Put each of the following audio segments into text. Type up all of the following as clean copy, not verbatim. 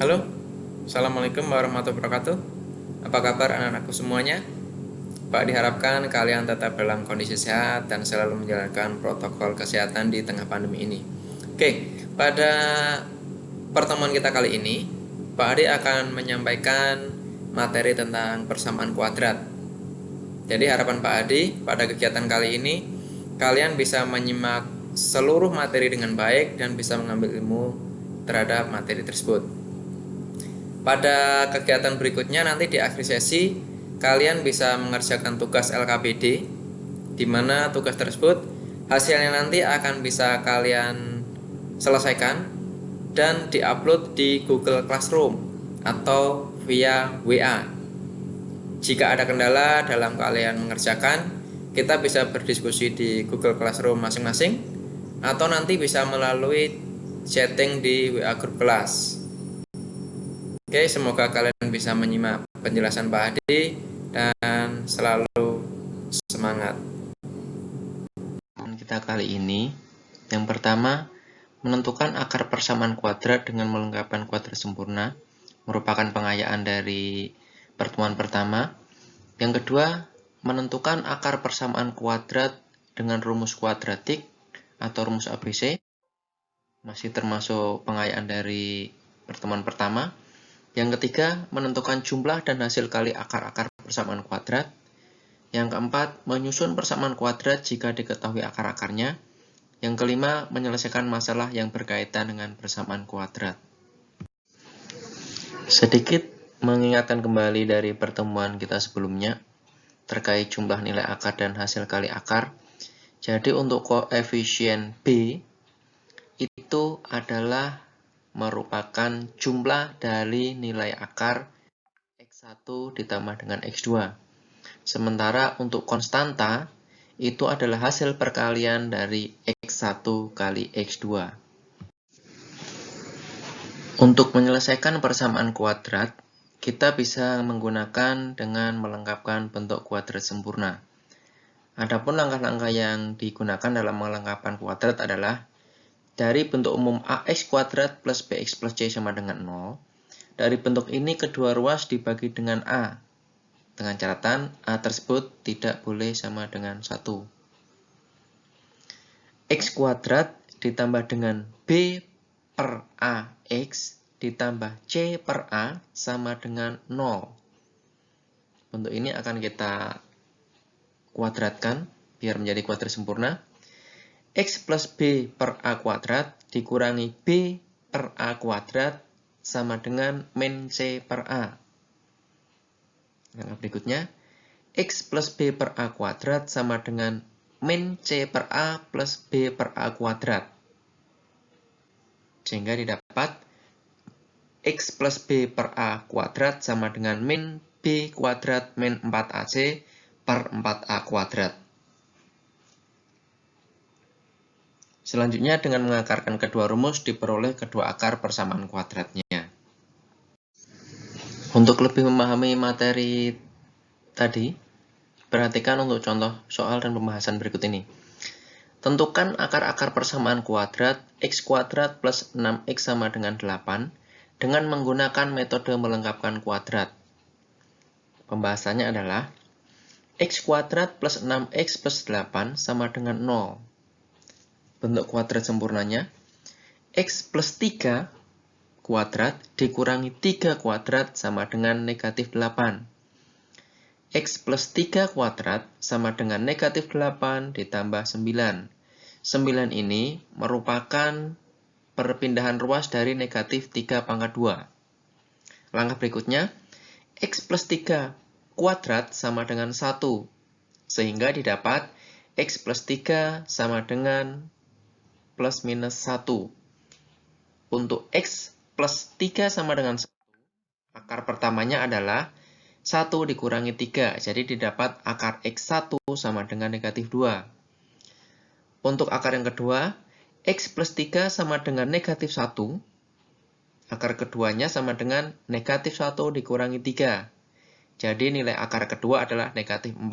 Halo, Assalamualaikum warahmatullahi wabarakatuh. Apa kabar anak-anakku semuanya? Pak diharapkan kalian tetap dalam kondisi sehat dan selalu menjalankan protokol kesehatan di tengah pandemi ini. Oke, pada pertemuan kita kali ini, Pak Adi akan menyampaikan materi tentang persamaan kuadrat. Jadi harapan Pak Adi pada kegiatan kali ini, kalian bisa menyimak seluruh materi dengan baik dan bisa mengambil ilmu terhadap materi tersebut. Pada kegiatan berikutnya nanti di akhir sesi kalian bisa mengerjakan tugas LKPD, di mana tugas tersebut hasilnya nanti akan bisa kalian selesaikan dan diupload di Google Classroom atau via WA. Jika ada kendala dalam kalian mengerjakan, kita bisa berdiskusi di Google Classroom masing-masing atau nanti bisa melalui chatting di WA grup kelas. Oke, semoga kalian bisa menyimak penjelasan Pak Adi dan selalu semangat. Kita kali ini, yang pertama, menentukan akar persamaan kuadrat dengan melengkapkan kuadrat sempurna, merupakan pengayaan dari pertemuan pertama. Yang kedua, menentukan akar persamaan kuadrat dengan rumus kuadratik atau rumus ABC, masih termasuk pengayaan dari pertemuan pertama. Yang ketiga, menentukan jumlah dan hasil kali akar-akar persamaan kuadrat. Yang keempat, menyusun persamaan kuadrat jika diketahui akar-akarnya. Yang kelima, menyelesaikan masalah yang berkaitan dengan persamaan kuadrat. Sedikit mengingatkan kembali dari pertemuan kita sebelumnya terkait jumlah nilai akar dan hasil kali akar. Jadi untuk koefisien B itu adalah merupakan jumlah dari nilai akar X1 ditambah dengan X2. Sementara untuk konstanta, itu adalah hasil perkalian dari X1 kali X2. Untuk menyelesaikan persamaan kuadrat, kita bisa menggunakan dengan melengkapkan bentuk kuadrat sempurna. Adapun langkah-langkah yang digunakan dalam melengkapkan kuadrat adalah dari bentuk umum AX kuadrat plus BX plus C sama dengan 0. Dari bentuk ini kedua ruas dibagi dengan A. Dengan catatan A tersebut tidak boleh sama dengan 1. X kuadrat ditambah dengan B per AX ditambah C per A sama dengan 0. Bentuk ini akan kita kuadratkan biar menjadi kuadrat sempurna. X plus B per A kuadrat dikurangi B per A kuadrat sama dengan min C per A. Yang berikutnya, X plus B per A kuadrat sama dengan min C per A plus B per A kuadrat. Sehingga didapat X plus B per A kuadrat sama dengan min B kuadrat min 4AC per 4A kuadrat. Selanjutnya dengan mengakarkan kedua rumus diperoleh kedua akar persamaan kuadratnya. Untuk lebih memahami materi tadi, perhatikan untuk contoh soal dan pembahasan berikut ini. Tentukan akar-akar persamaan kuadrat X kuadrat plus 6X sama dengan 8 dengan menggunakan metode melengkapkan kuadrat. Pembahasannya adalah X kuadrat plus 6X plus 8 sama dengan 0. Bentuk kuadrat sempurnanya, X plus 3 kuadrat dikurangi 3 kuadrat sama dengan negatif 8. X plus 3 kuadrat sama dengan negatif 8 ditambah 9. 9 ini merupakan perpindahan ruas dari negatif 3 pangkat 2. Langkah berikutnya, X plus 3 kuadrat sama dengan 1. Sehingga didapat X plus 3 sama dengan plus minus 1. Untuk X plus 3 sama dengan 1, akar pertamanya adalah 1 dikurangi 3, jadi didapat akar X1 sama dengan negatif 2. Untuk akar yang kedua, X plus 3 sama dengan negatif 1, akar keduanya sama dengan negatif 1 dikurangi 3. Jadi nilai akar kedua adalah negatif 4.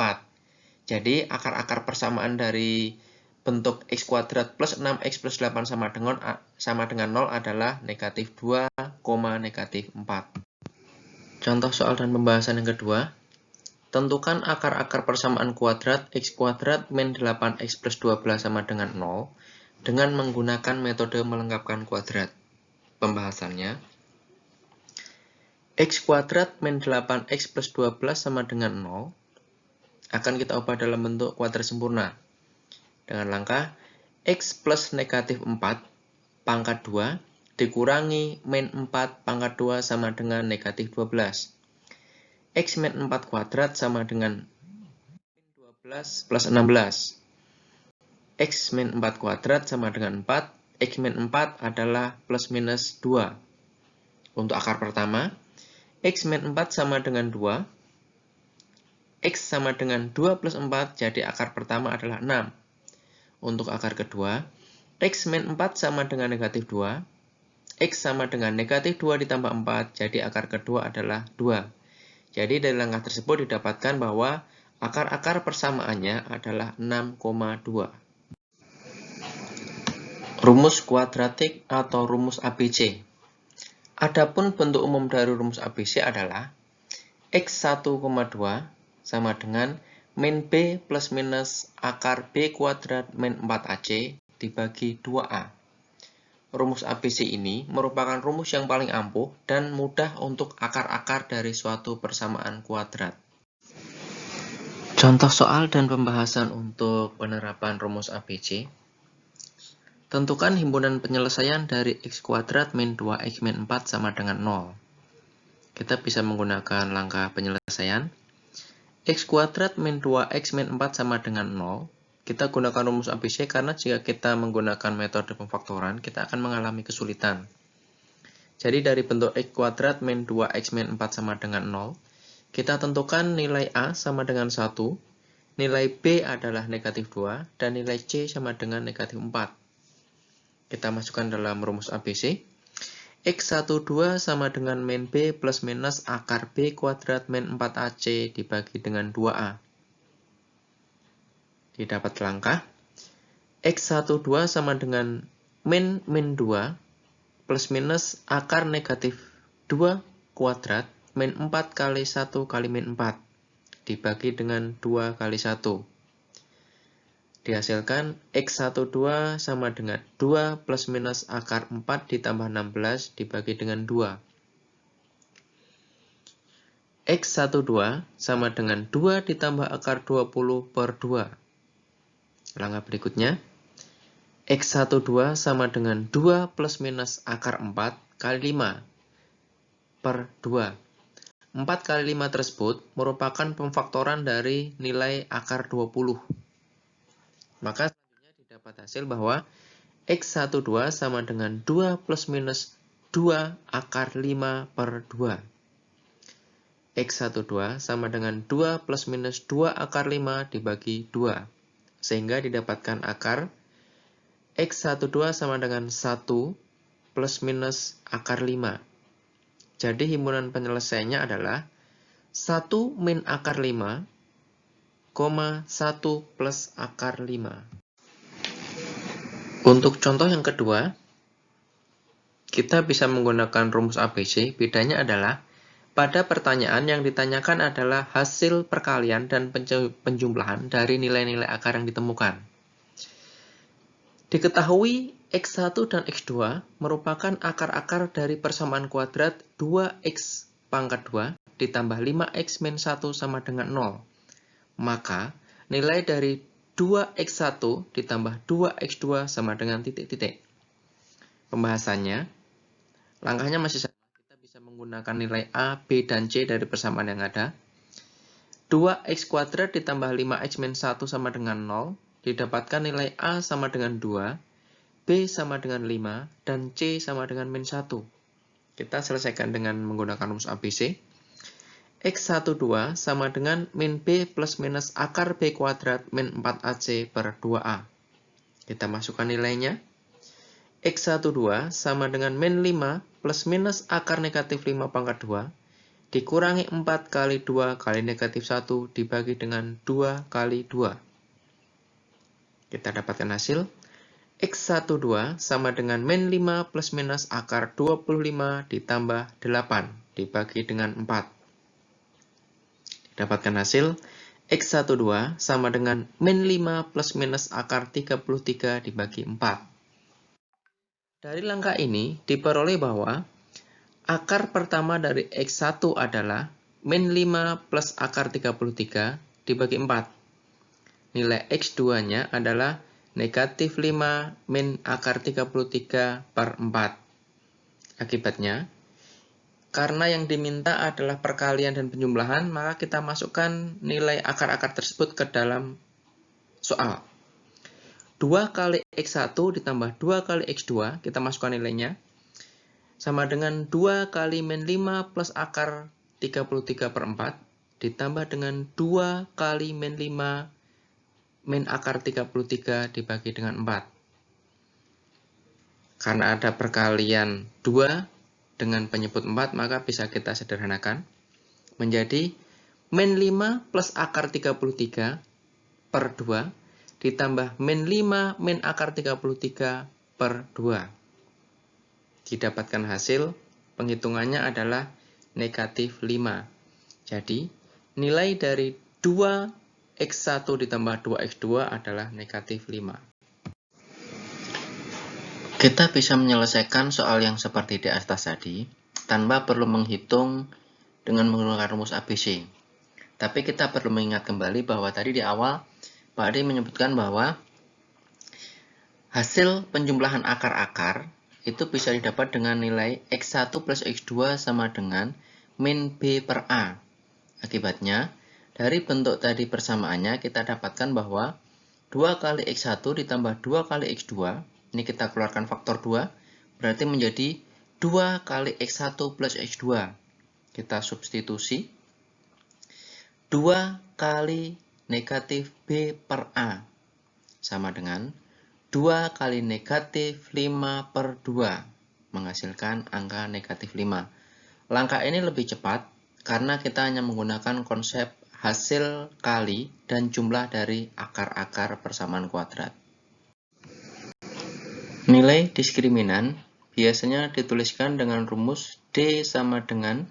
Jadi akar-akar persamaan dari bentuk x kuadrat plus 6x plus 8 sama dengan 0 adalah negatif 2, negatif 4. Contoh soal dan pembahasan yang kedua. Tentukan akar-akar persamaan kuadrat x kuadrat min 8x plus 12 sama dengan 0 dengan menggunakan metode melengkapkan kuadrat. Pembahasannya, x kuadrat min 8x plus 12 sama dengan 0 akan kita ubah dalam bentuk kuadrat sempurna dengan langkah x plus negatif 4 pangkat 2 dikurangi min 4 pangkat 2 sama dengan negatif 12. X min 4 kuadrat sama dengan min 12 plus 16. X min 4 kuadrat sama dengan 4. X min 4 adalah plus minus 2. Untuk akar pertama, X min 4 sama dengan 2. X sama dengan 2 plus 4, jadi akar pertama adalah 6. Untuk akar kedua, X min 4 sama dengan negatif 2. X sama dengan negatif 2 ditambah 4, jadi akar kedua adalah 2. Jadi dari langkah tersebut didapatkan bahwa akar-akar persamaannya adalah 6,2. Rumus kuadratik atau rumus ABC. Adapun bentuk umum dari rumus ABC adalah X 1,2 sama dengan min B plus minus akar B kuadrat min 4AC dibagi 2A. Rumus ABC ini merupakan rumus yang paling ampuh dan mudah untuk akar-akar dari suatu persamaan kuadrat. Contoh soal dan pembahasan untuk penerapan rumus ABC. Tentukan himpunan penyelesaian dari x kuadrat min 2x min 4 sama dengan 0. Kita bisa menggunakan langkah penyelesaian. X kuadrat min 2x min 4 sama dengan 0. Kita gunakan rumus ABC karena jika kita menggunakan metode pemfaktoran, kita akan mengalami kesulitan. Jadi dari bentuk x kuadrat min 2x min 4 sama dengan 0, kita tentukan nilai A sama dengan 1, nilai B adalah negatif 2, dan nilai C sama dengan negatif 4. Kita masukkan dalam rumus ABC. X12 sama dengan min B plus minus akar B kuadrat min 4AC dibagi dengan 2A. Didapat langkah X12 sama dengan min 2 plus minus akar negatif 2 kuadrat min 4 kali 1 kali min 4 dibagi dengan 2 kali 1. Dihasilkan X12 sama dengan 2 plus minus akar 4 ditambah 16 dibagi dengan 2. X12 sama dengan 2 ditambah akar 20 per 2. Langkah berikutnya, X12 sama dengan 2 plus minus akar 4 kali 5 per 2. 4 kali 5 tersebut merupakan pemfaktoran dari nilai akar 20. Maka selanjutnya didapat hasil bahwa X12 sama dengan 2 plus minus 2 akar 5 per 2. X12 sama dengan 2 plus minus 2 akar 5 dibagi 2. Sehingga didapatkan akar X12 sama dengan 1 plus minus akar 5. Jadi himpunan penyelesaiannya adalah 1 min akar 5, 1 plus akar 5. Untuk contoh yang kedua, kita bisa menggunakan rumus ABC. Bedanya adalah pada pertanyaan yang ditanyakan adalah hasil perkalian dan penjumlahan dari nilai-nilai akar yang ditemukan. Diketahui X1 dan X2 merupakan akar-akar dari persamaan kuadrat 2X pangkat 2 ditambah 5X min 1 sama dengan 0. Maka nilai dari 2X1 ditambah 2X2 sama dengan titik-titik. Pembahasannya, langkahnya masih sama. Bisa menggunakan nilai A, B, dan C dari persamaan yang ada. 2x kuadrat ditambah 5x min 1 sama dengan 0, didapatkan nilai A sama dengan 2, B sama dengan 5, dan C sama dengan min 1. Kita selesaikan dengan menggunakan rumus ABC. X12 sama dengan min B plus minus akar B kuadrat min 4AC per 2A. Kita masukkan nilainya. X12 sama dengan min 5 plus minus akar negatif 5 pangkat 2 dikurangi 4 kali 2 kali negatif 1 dibagi dengan 2 kali 2. Kita dapatkan hasil X12 sama dengan min 5 plus minus akar 25 ditambah 8 dibagi dengan 4. Dapatkan hasil X12 sama dengan min 5 plus minus akar 33 dibagi 4. Dari langkah ini diperoleh bahwa akar pertama dari X1 adalah min 5 plus akar 33 dibagi 4. Nilai X2-nya adalah negatif 5 min akar 33 per 4. Akibatnya, karena yang diminta adalah perkalian dan penjumlahan, maka kita masukkan nilai akar-akar tersebut ke dalam soal. 2 kali X1 ditambah 2 kali X2, kita masukkan nilainya, sama dengan 2 kali min 5 plus akar 33 per 4, ditambah dengan 2 kali min 5 min akar 33 dibagi dengan 4. Karena ada perkalian 2 dengan penyebut 4, maka bisa kita sederhanakan menjadi min 5 plus akar 33 per 2 ditambah min 5 min akar 33 per 2. Didapatkan hasil penghitungannya adalah negatif 5. Jadi, nilai dari 2x1 ditambah 2x2 adalah negatif 5. Kita bisa menyelesaikan soal yang seperti di atas tadi tanpa perlu menghitung dengan menggunakan rumus ABC. Tapi kita perlu mengingat kembali bahwa tadi di awal Pak Adi menyebutkan bahwa hasil penjumlahan akar-akar itu bisa didapat dengan nilai X1 plus X2 sama dengan min B per A. Akibatnya, dari bentuk tadi persamaannya kita dapatkan bahwa 2 kali X1 ditambah 2 kali X2, ini kita keluarkan faktor 2, berarti menjadi 2 kali X1 plus X2. Kita substitusi 2 kali negatif B per A sama dengan 2 kali negatif 5 per 2 menghasilkan angka negatif 5. Langkah ini lebih cepat karena kita hanya menggunakan konsep hasil kali dan jumlah dari akar-akar persamaan kuadrat. Nilai diskriminan biasanya dituliskan dengan rumus D sama dengan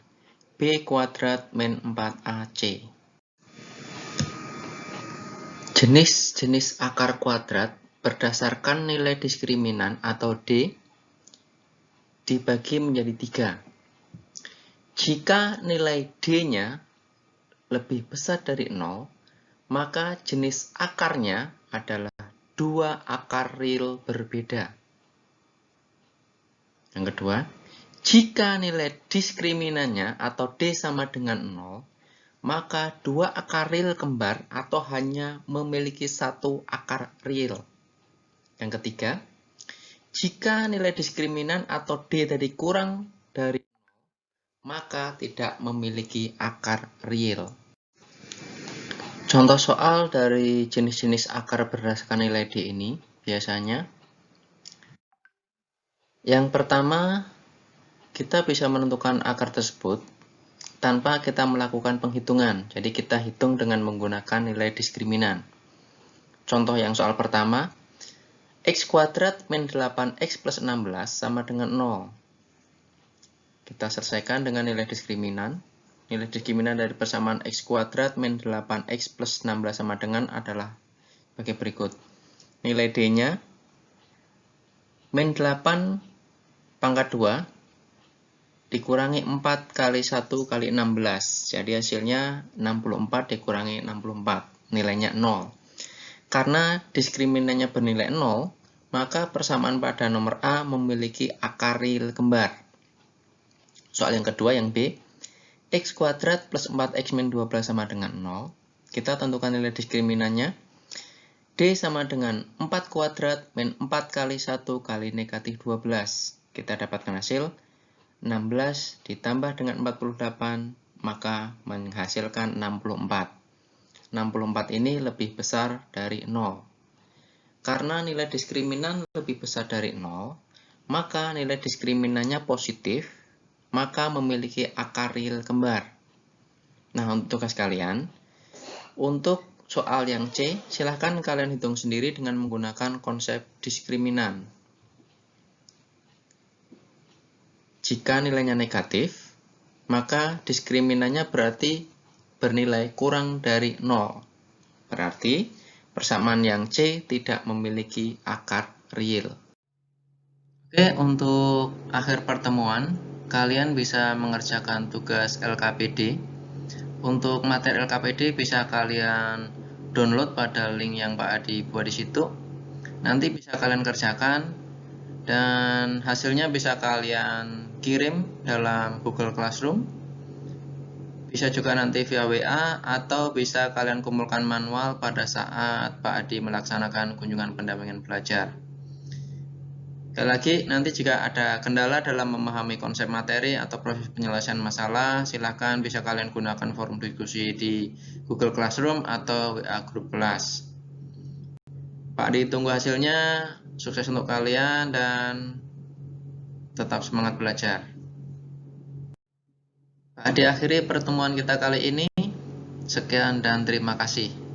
B kuadrat min 4AC. Jenis-jenis akar kuadrat berdasarkan nilai diskriminan atau D dibagi menjadi 3. Jika nilai D-nya lebih besar dari 0, maka jenis akarnya adalah 2 akar real berbeda. Yang kedua, jika nilai diskriminannya atau D sama dengan 0, maka 2 akar real kembar atau hanya memiliki 1 akar real. Yang ketiga, jika nilai diskriminan atau D tadi kurang dari 0, maka tidak memiliki akar real. Contoh soal dari jenis-jenis akar berdasarkan nilai D ini biasanya, yang pertama, kita bisa menentukan akar tersebut tanpa kita melakukan penghitungan. Jadi kita hitung dengan menggunakan nilai diskriminan. Contoh yang soal pertama, X kuadrat min 8X plus 16 sama dengan 0. Kita selesaikan dengan nilai diskriminan. Nilai diskriminan dari persamaan X kuadrat min 8X plus 16 sama dengan adalah sebagai berikut. Nilai D-nya min 8 pangkat 2 dikurangi 4 kali 1 kali 16. Jadi hasilnya 64 dikurangi 64. Nilainya 0. Karena diskriminannya bernilai 0, maka persamaan pada nomor A memiliki akar real kembar. Soal yang kedua, yang B. X kuadrat plus 4X min 12 sama dengan 0. Kita tentukan nilai diskriminannya. D sama dengan 4 kuadrat min 4 kali 1 kali negatif 12. Kita dapatkan hasil 16 ditambah dengan 48, maka menghasilkan 64. 64 ini lebih besar dari 0. Karena nilai diskriminan lebih besar dari 0, maka nilai diskriminannya positif, maka memiliki akar real kembar. Nah, untuk tugas kalian, untuk soal yang C, silahkan kalian hitung sendiri dengan menggunakan konsep diskriminan. Jika nilainya negatif, maka diskriminannya berarti bernilai kurang dari 0. Berarti persamaan yang C tidak memiliki akar real. Oke, untuk akhir pertemuan, kalian bisa mengerjakan tugas LKPD. Untuk materi LKPD bisa kalian download pada link yang Pak Adi buat di situ. Nanti bisa kalian kerjakan dan hasilnya bisa kalian kirim dalam Google Classroom. Bisa juga nanti via WA atau bisa kalian kumpulkan manual pada saat Pak Adi melaksanakan kunjungan pendampingan belajar. Sekali lagi, nanti jika ada kendala dalam memahami konsep materi atau proses penyelesaian masalah, silahkan bisa kalian gunakan forum diskusi di Google Classroom atau WA Group kelas. Pak Adi tunggu hasilnya, sukses untuk kalian dan tetap semangat belajar. Pak Adi akhiri pertemuan kita kali ini. Sekian dan terima kasih.